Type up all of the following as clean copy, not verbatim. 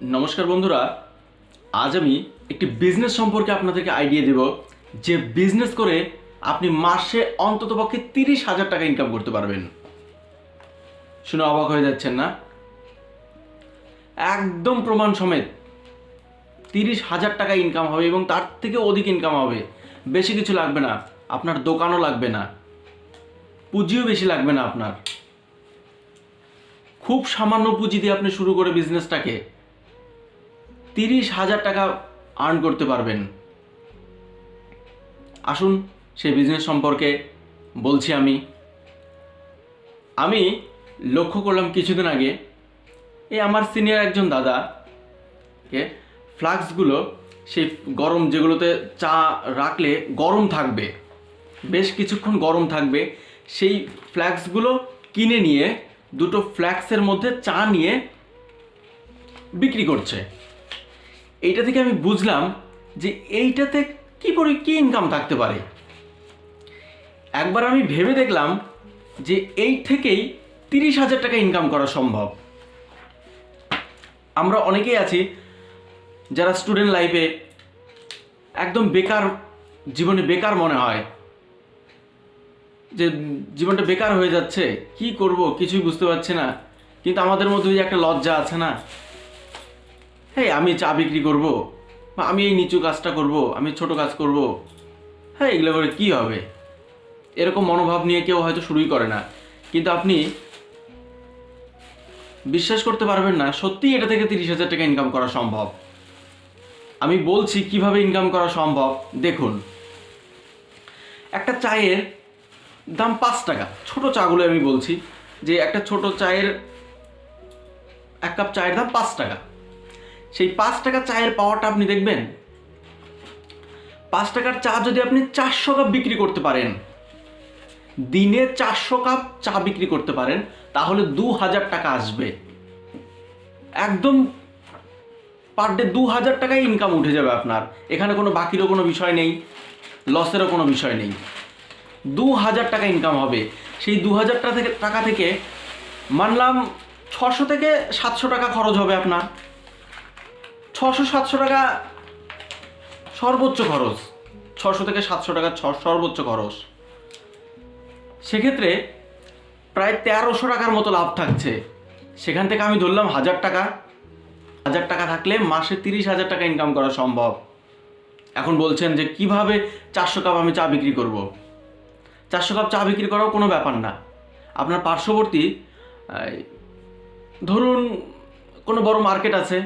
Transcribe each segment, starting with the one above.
নমস্কার বন্ধুরা, আজ আমি একটি বিজনেস সম্পর্কে আপনাদেরকে আইডিয়া দেব যে বিজনেস করে আপনি মাসে অন্ততপক্ষে 30,000 টাকা ইনকাম করতে পারবেন। শুনে অবাক হয়ে যাচ্ছেন না? একদম প্রমাণ সমেত 30,000 টাকা ইনকাম হবে এবং তার থেকে অধিক ইনকাম হবে। বেশি কিছু লাগবে না, আপনার দোকানও লাগবে না, পুঁজিও বেশি লাগবে না আপনার। খুব সামান্য পুঁজি দিয়ে আপনি শুরু করে বিজনেসটাকে 30,000 টাকা আর্ন করতে পারবেন। আসুন সেই বিজনেস সম্পর্কে বলছি। আমি লক্ষ্য করলাম কিছুদিন আগে এই আমার সিনিয়র একজন দাদা কে ফ্লাক্সগুলো, সেই গরম যেগুলোতে চা রাখলে গরম থাকবে, বেশ কিছুক্ষণ গরম থাকবে, সেই ফ্ল্যাক্সগুলো কিনে নিয়ে দুটো ফ্ল্যাক্সের মধ্যে চা নিয়ে বিক্রি করছে। এইটা থেকে আমি বুঝলাম যে এইটাতে কি ইনকাম থাকতে পারে। একবার আমি ভেবে দেখলাম যে এই থেকেই 30,000 টাকা ইনকাম করা সম্ভব। আমরা অনেকেই আছি যারা স্টুডেন্ট লাইফে একদম বেকার, জীবনে বেকার মনে হয়, যে জীবনটা বেকার হয়ে যাচ্ছে, কি করব কিছুই বুঝতে পারছি না। কিন্তু আমাদের মধ্যে যে একটা লজ্জা আছে না, হ্যাঁ আমি চা বিক্রি করব, বা আমি এই নিচু কাজটা করব, আমি ছোট কাজ করব, হ্যাঁ এগুলো করে কী হবে, এরকম মনোভাব নিয়ে কেউ হয়তো শুরুই করে না। কিন্তু আপনি বিশ্বাস করতে পারবেন না, সত্যিই এটা থেকে 30,000 টাকা ইনকাম করা সম্ভব। আমি বলছি কিভাবে ইনকাম করা সম্ভব। দেখুন, একটা চায়ের দাম 5 টাকা, ছোট চাগুলো আমি বলছি যে একটা ছোট চায়ের, এক কাপ চায়ের দাম 5 টাকা। সেই 5 টাকা চায়ের পাওয়াটা আপনি দেখবেন, 5 টাকার চা যদি আপনি 400 কাপ বিক্রি করতে পারেন, দিনে 400 কাপ চা বিক্রি করতে পারেন, তাহলে 2,000 টাকা আসবে। একদম পার ডে 2,000 টাকায় ইনকাম উঠে যাবে আপনার। এখানে কোনো বাকিরও কোনো বিষয় নেই, লসেরও কোনো বিষয় নেই। 2,000 টাকা ইনকাম হবে। সেই 2,000 টাকা থেকে মানলাম 600 থেকে 700 টাকা খরচ হবে আপনার। 600-700 টাকা সর্বোচ্চ খরচ, 600 থেকে 700 টাকা সর্বোচ্চ খরচ। সেক্ষেত্রে প্রায় 1300 টাকার মতো লাভ থাকছে। সেখান থেকে আমি ধরলাম 1,000 টাকা, 1,000 টাকা থাকলে মাসে 30,000 টাকা ইনকাম করা সম্ভব। এখন বলছেন যে কিভাবে 400 কাপ আমি চা বিক্রি করব। 400 কাপ চা বিক্রি করাও কোনো ব্যাপার না। আপনার পার্শ্ববর্তী ধরুন কোনো বড় মার্কেট আছে,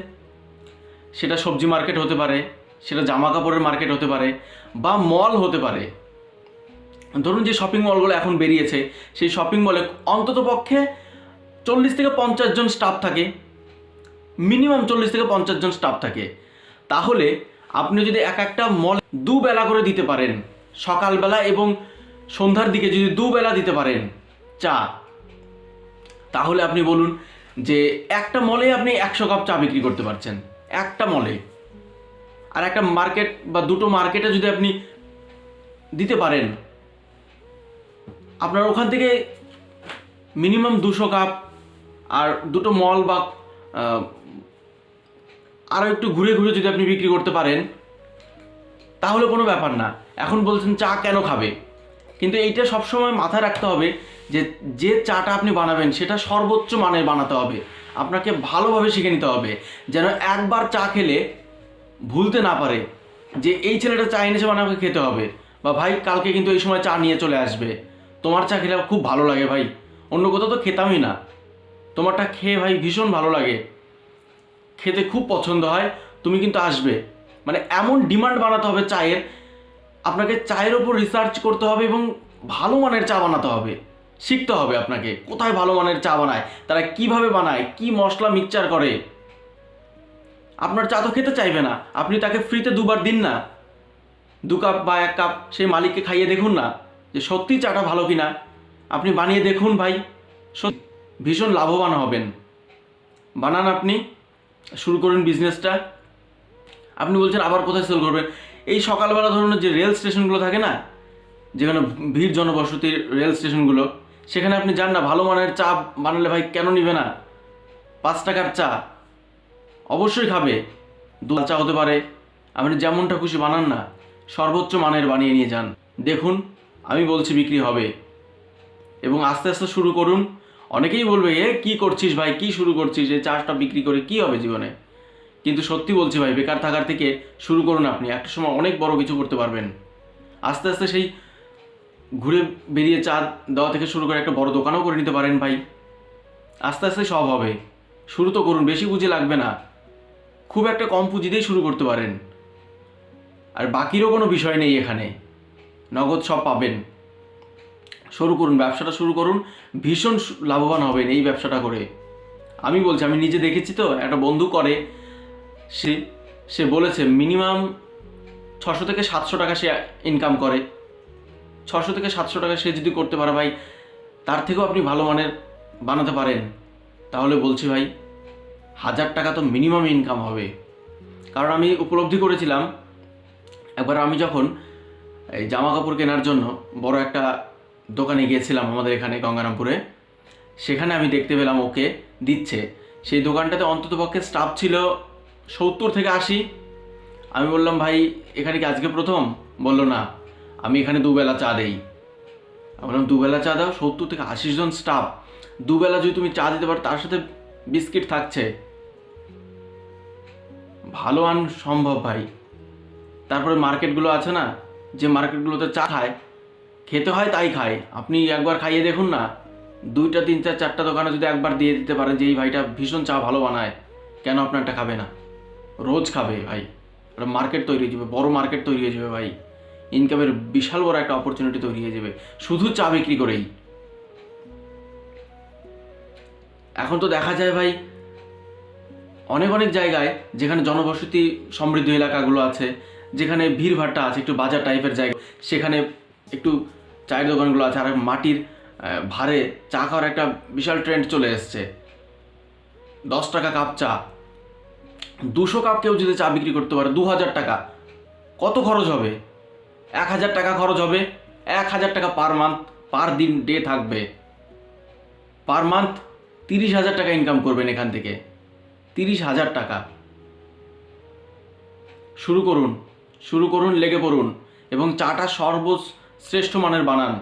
সেটা সবজি মার্কেট হতে পারে, সেটা জামা কাপড়ের মার্কেট হতে পারে, বা মল হতে পারে। ধরুন যে শপিং মলগুলো এখন বেরিয়েছে, সেই শপিং মলে অন্তত পক্ষে 40 থেকে 50 জন স্টাফ থাকে, মিনিমাম 40 থেকে 50 জন স্টাফ থাকে। তাহলে আপনি যদি একটা মল দুবেলা করে দিতে পারেন, সকালবেলা এবং সন্ধ্যার দিকে যদি দুবেলা দিতে পারেন চা, তাহলে আপনি বলুন যে একটা মলে আপনি 100 কাপ চা বিক্রি করতে পারছেন, একটা মলে। আর একটা মার্কেট বা দুটো মার্কেটে যদি আপনি দিতে পারেন, আপনার ওখান থেকে মিনিমাম 200 কাপ, আর দুটো মল বা আরও একটু ঘুরে ঘুরে যদি আপনি বিক্রি করতে পারেন, তাহলে কোনো ব্যাপার না। এখন বলছেন চা কেন খাবে, কিন্তু এইটা সবসময় মাথায় রাখতে হবে যে যে চাটা আপনি বানাবেন সেটা সর্বোচ্চ মানের বানাতে হবে। আপনাকে ভালোভাবে শিখে নিতে হবে, যেন একবার চা খেলে ভুলতে না পারে যে এই ছেলেটা চা এনেছে মানে আমাকে খেতে হবে, বা ভাই কালকে কিন্তু এই সময় চা নিয়ে চলে আসবে, তোমার চা খেলে খুব ভালো লাগে ভাই, অন্য কোথাও তো খেতামই না, তোমারটা খেয়ে ভাই ভীষণ ভালো লাগে, খেতে খুব পছন্দ হয়, তুমি কিন্তু আসবে। মানে এমন ডিমান্ড বানাতে হবে চায়ের, আপনাকে চায়ের ওপর রিসার্চ করতে হবে এবং ভালো মানের চা বানাতে হবে, শিখতে হবে আপনাকে কোথায় ভালো মানের চা বানায়, তারা কিভাবে বানায়, কি মশলা মিক্সচার করে। আপনার চা তো খেতে চাইবে না, আপনি তাকে ফ্রিতে দুবার দিন না, 2 কাপ বা 1 কাপ, সেই মালিককে খাইয়ে দেখুন না যে সত্যি চাটা ভালো কিনা। আপনি বানিয়ে দেখুন ভাই, সত্যি ভীষণ লাভবান হবেন। বানান, আপনি শুরু করুন বিজনেসটা। আপনি বলছেন আবার কোথায় সেল করবেন? এই সকালবেলা ধরুন যে রেল স্টেশনগুলো থাকে না, যেখানে ভিড় জনবসতির রেল স্টেশনগুলো, সেখানে আপনি যান না, ভালো মানের চা বানালে ভাই কেন নিবে না? 5 টাকার চা অবশ্যই খাবে। দুধ চা হতে পারে, আপনি যেমনটা খুশি বানান না, সর্বোচ্চ মানের বানিয়ে নিয়ে যান, দেখুন আমি বলছি বিক্রি হবে। এবং আস্তে আস্তে শুরু করুন। অনেকেই বলবে কি করছিস ভাই, কি শুরু করছিস, এই চাটা বিক্রি করে কি হবে জীবনে? কিন্তু সত্যি বলছি ভাই, বেকার থাকার থেকে শুরু করুন, আপনি একটা সময় অনেক বড় কিছু করতে পারবেন। আস্তে আস্তে সেই ঘুরে বেরিয়ে চা দেওয়া থেকে শুরু করে একটা বড় দোকানও করে নিতে পারেন ভাই। আস্তে আস্তে সব হবে। শুরু তো করুন, বেশি পুঁজি লাগবে না, খুব একটা কম পুঁজিতেই শুরু করতে পারেন। আর বাকিরও কোনো বিষয় নেই এখানে, নগদ সব পাবেন। শুরু করুন, ব্যবসাটা শুরু করুন, ভীষণ লাভবান হবেন এই ব্যবসাটা করে। আমি বলছি, আমি নিজে দেখেছি তো, একটা বন্ধু করে, সে বলেছে মিনিমাম 600 থেকে 700 টাকা সে ইনকাম করে। 600 থেকে 700 টাকা সে যদি করতে পারে ভাই, তার থেকেও আপনি ভালো মানের বানাতে পারেন, তাহলে বলছি ভাই 1000 টাকা তো মিনিমাম ইনকাম হবে। কারণ আমি উপলব্ধি করেছিলাম, একবার আমি যখন এই জামা কাপড় কেনার জন্য বড় একটা দোকানে গিয়েছিলাম আমাদের এখানে গঙ্গারামপুরে, সেখানে আমি দেখতে পেলাম ওকে দিচ্ছে। সেই দোকানটাতে অন্ততপক্ষে স্টাফ ছিল 70 থেকে 80। আমি বললাম ভাই এখানে কি আজকে প্রথম? বললো না, আমি এখানে দুবেলা চা দেই। আমি বললাম দুবেলা চা দাও, 70 থেকে 80 জন স্টাফ, দুবেলা যদি তুমি চা দিতে পারো, তার সাথে বিস্কিট থাকছে, ভালো আন সম্ভব ভাই। তারপরে মার্কেটগুলো আছে না, যে মার্কেটগুলোতে চা খায়, খেতে হয় তাই খায়, আপনি একবার খাইয়ে দেখুন না। 2টা 3টা 4টা দোকানে যদি একবার দিয়ে দিতে পারেন যে এই ভাইটা ভীষণ চা ভালো বানায়, কেন আপনারটা খাবে না? রোজ খাবে ভাই। একটা মার্কেট তৈরি হয়ে যাবে, বড় মার্কেট তৈরি হয়ে যাবে ভাই, ইনকামের বিশাল বড় একটা অপরচুনিটি তৈরি হয়ে যাবে শুধু চা বিক্রি করেই। এখন তো দেখা যায় ভাই অনেক অনেক জায়গায়, যেখানে জনবসতি সমৃদ্ধ এলাকাগুলো আছে, যেখানে ভিড়ভাট্টা আছে, একটু বাজার টাইপের জায়গা, সেখানে একটু চায়ের দোকানগুলো আছে, আর মাটির ভারে চা খাওয়ার একটা বিশাল ট্রেন্ড চলে এসছে। 10 টাকা কাপ চা, 200 কাপ কেউ যদি চা বিক্রি করতে পারে, 2000 টাকা, কত খরচ হবে? 1000 টাকা খরচ হবে। 1000 টাকা পার মান্থ, পার দিন ডে থাকবে, পার মান্থ 30,000 টাকা ইনকাম করবেন এখান থেকে। 30,000 টাকা। শুরু করুন, শুরু করুন, লেগে পড়ুন, এবং চাটা সর্বশ্রেষ্ঠ মানের বানান।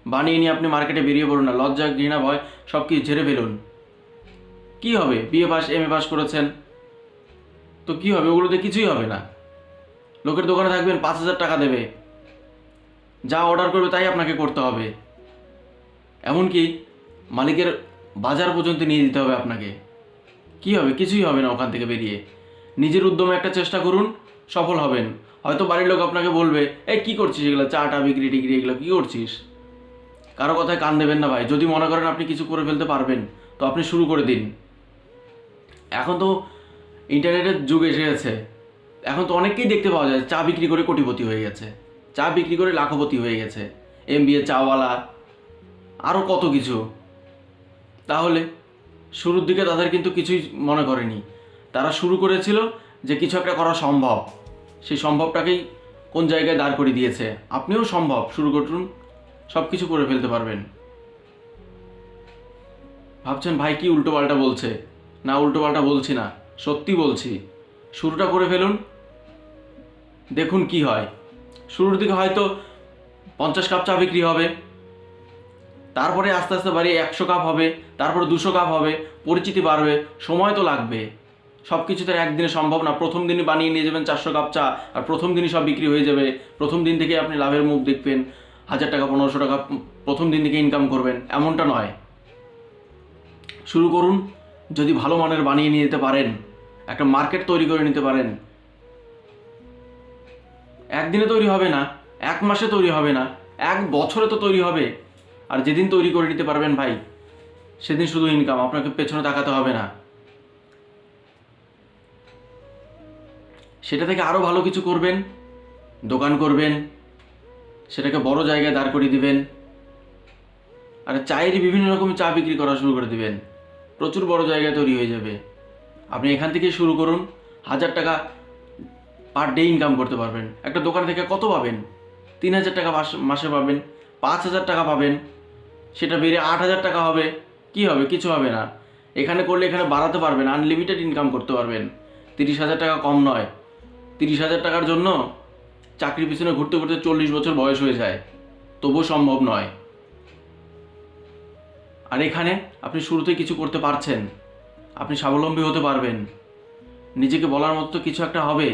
বানিয়ে নিয়ে আপনি মার্কেটে বেরিয়ে পড়ুন না, লজ্জা ঘৃণা ভয় সব কিছু ঝেড়ে ফেলুন। কী হবে? বিএ পাস এমএ পাস করেছেন তো কী হবে? ওগুলোতে কিছুই হবে না। লোকের দোকানে থাকবেন, 5,000 টাকা দেবে, যা অর্ডার করবে তাই আপনাকে করতে হবে, এমনকি মালিকের বাজার পর্যন্ত নিয়ে দিতে হবে আপনাকে। কী হবে? কিছুই হবে না ওখান থেকে বেরিয়ে। নিজের উদ্যমে একটা চেষ্টা করুন, সফল হবেন। হয়তো বাড়ির লোক আপনাকে বলবে, এই কী করছিস এগুলো, চাটা বিক্রি টিক্রি এগুলো কী করছিস? কারো কথায় কান দেবেন না ভাই। যদি মনে করেন আপনি কিছু করে ফেলতে পারবেন, তো আপনি শুরু করে দিন। এখন তো ইন্টারনেটের যুগ এসে গেছে, এখন তো অনেককেই দেখতে পাওয়া যায় চা বিক্রি করে কোটিপতি হয়ে গেছে, চা বিক্রি করে লাখপতি হয়ে গেছে, MBA চাওয়ালা, আরও কত কিছু। তাহলে শুরুর দিকে তাদের কিন্তু কিছুই মনে করেনি, তারা শুরু করেছিল যে কিছু একটা করা সম্ভব, সেই সম্ভবটাকেই কোন জায়গায় দাঁড় করে দিয়েছে। আপনিও সম্ভব, শুরু করুন, সব কিছু করে ফেলতে পারবেন। ভাবছেন ভাই কি উল্টোপাল্টা বলছে? না, উল্টোপাল্টা বলছি না, সত্যি বলছি। শুরুটা করে ফেলুন, দেখুন কি হয়। শুরুর দিকে হয়তো 50 কাপ চা বিক্রি হবে, তারপরে আস্তে আস্তে বাড়িয়ে 100 কাপ হবে, তারপরে 200 কাপ হবে, পরিচিতি বাড়বে, সময় তো লাগবে। সব কিছু তো একদিনে সম্ভব না। প্রথম দিনই বানিয়ে নিয়ে যাবেন 400 কাপ চা, আর প্রথম দিনই সব বিক্রি হয়ে যাবে, প্রথম দিন থেকে আপনি লাভের মুখ দেখবেন, 1000 টাকা 1500 টাকা প্রথম দিন থেকে ইনকাম করবেন, এমনটা নয়। শুরু করুন, যদি ভালো মানের বানিয়ে নিয়ে যেতে পারেন, একটা মার্কেট তৈরি করে নিতে পারেন। একদিনে তৈরি হবে না, 1 মাসে তৈরি হবে না, 1 বছরে তো তৈরি হবে। আর যেদিন তৈরি করে নিতে পারবেন ভাই, সেদিন শুধু ইনকাম, আপনাকে পেছনে তাকাতে হবে না। সেটা থেকে আরও ভালো কিছু করবেন, দোকান করবেন, সেটাকে বড় জায়গায় দাঁড় করিয়ে দিবেন, আর চায়েরই বিভিন্ন রকমের চা বিক্রি করা শুরু করে দিবেন, প্রচুর বড় জায়গায় তৈরি হয়ে যাবে। আপনি এখান থেকেই শুরু করুন, 1000 টাকা পার ডে ইনকাম করতে পারবেন। একটা দোকান থেকে কত পাবেন? 3000 টাকা মাসে পাবেন, 5000 টাকা পাবেন, সেটা বেড়ে 8000 টাকা হবে। কি হবে? কিছু হবে না। এখানে করলে এখানে বাড়াতে পারবেন, আনলিমিটেড ইনকাম করতে পারবেন। 30,000 টাকা কম নয়। 30,000 টাকার জন্য চাকরির পিছনে ঘুরতে ঘুরতে 40 বছর বয়স হয়ে যায়, তবুও সম্ভব নয়। আর এখানে আপনি শুরুতে কিছু করতে পারছেন, আপনি স্বাবলম্বী হতে পারবেন, নিজেকে বলার মতো কিছু একটা হবে।